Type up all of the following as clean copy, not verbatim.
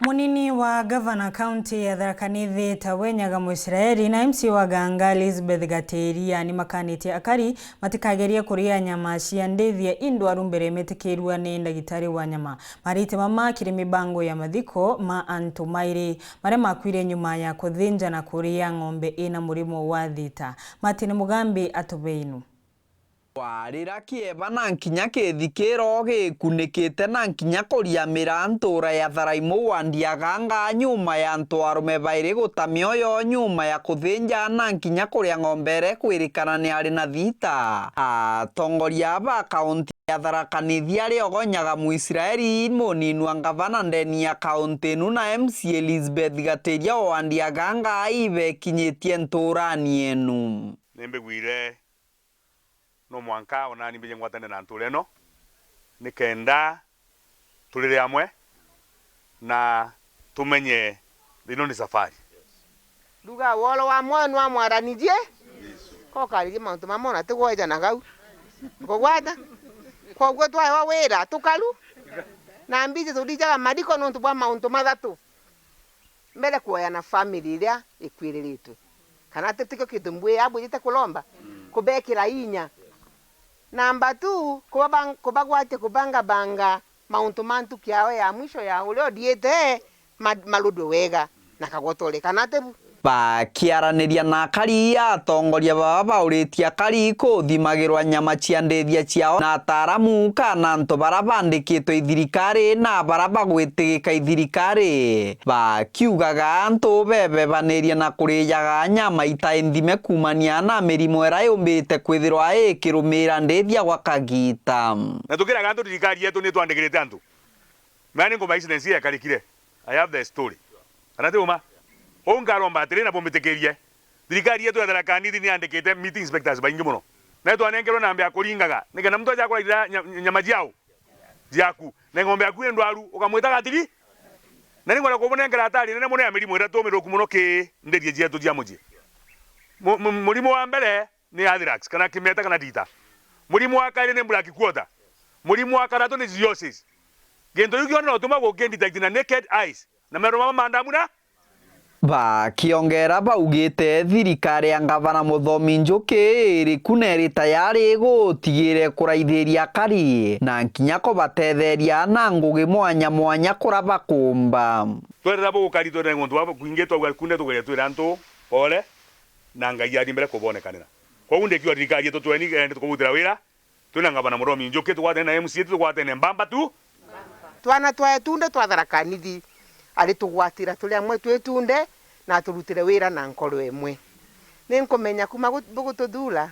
Munini wa Gavana County ya Tharaka Nithi Tawenyaga Muisraeli na MC wa Ganga Elizabeth Gateria ni makanite akari matikageria kuria nyama cia ndethia indwaru mbere metikirwa ni ndagitari wa nyama marite mama kiri mibango ya mathiko ma antu mairi mare makwire nyuma ya kuthinja na kuria ng'ombe ina murimo wa thita. Martin Mugambi atubeinu warira kieva na nkinya kithikiro gikunikite na nkinya kuriamira ntura ya Tharaimo wandia Ganga nyuma ya antu arume bairi guta mioyo nyuma ya kuthinja na nkinya kuria ng'ombe kwirikana ni ari na thita. Atongoria ba kaunti ya Tharaka Nithi ari ogonyaga Muisraeli munini wa gavana ndeni ya kaunti nu na MC Elizabeth Gateria wandia Ganga ibe kinyitie nturani enu nembegwire no mwanka ona ni mbije ngwatane na ntuleno nikenda tulire amwe na tumenye lino ni safari duga wolo wa mwana wa mwaranije ko kali mantu mamona tugoja na gau ko gwata ko gwetwa wa wera tukalu na mbije tudijaga madiko no tubwa mauntu mathatu mbele kuoya na family ria ikwiriritu kana tetiko kitumbwe abo jite kulomba kubekira inya namba 2 kubagwate kubanga mauntu mantu kiawe ya mwisho ya ulio diete maludo wega na kagotole kanatebu bakiaraniria na kari atongoria baba bauritia kari kuthimagirwa nyama cia ndethia ciao na ataramu kana nto barabandikitwe ithirikari na barabagwitigika ithirikari bakiugaga nto bebe baniria na kurijaga nyama itaendime kumania na mirimo era yumbite kwithirwa ikirumira ndethia gwa kagita na tukiraga nto thirikari yetu ni twandikirite antu mani ngoma ici ya karikire. I have the story anatuma ongaromba atire na bomitekerie thirikari yetu ya Tharaka Nithi ni andikite meeting inspectors baingi muno na twanengerwo na mbia kuringaga nikana mtu aja kuraira nyama jiao jiaku na ng'ombe yaku ndwaru ukamwita gatiri na ni ngora kubonengera atari nene muno ya mirimo ira tumiroku muno ki nderie jietu jia mujie murimo wa mbere ni anthrax kana kimeta kana dita murimo wa kaire ni black quarter murimo wa karatu ni zoonosis gendo yuki ona utuma go detect na naked eyes na mero mama mandamuna bakiongera baugite thirikari ya gavana Muthomi Njuki iri kuneri tayari gutigire kuraithiria kari na nkinya kubatetheria na ngugi mwanya kuraba kumba twerera bugukari twere ngundu wa kwingitwa gwa kunde tugere twira ntu pole na ngai ari mbere kubonekanira kwa unde kiwa thirikari yetu tweni ende tukubutira wira twina gavana Muthomi Njuki twate na MC twate na mbamba tu twana twaetunde twa Tharaka Nithi ari tugwatira tuli amwe twetunde na turutire wira na nkoro emwe ninkumenya kuma bugututhura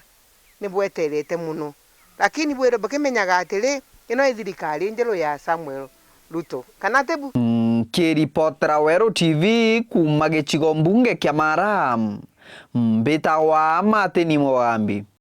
ni bweterete muno lakini bwire bakimenyaga atiri ino ithirikari njeru ya Samuel Ruto kana tebu kiripotera Wero TV kuma gicigo mbunge kia Mara mbitagwa Martin Mugambi.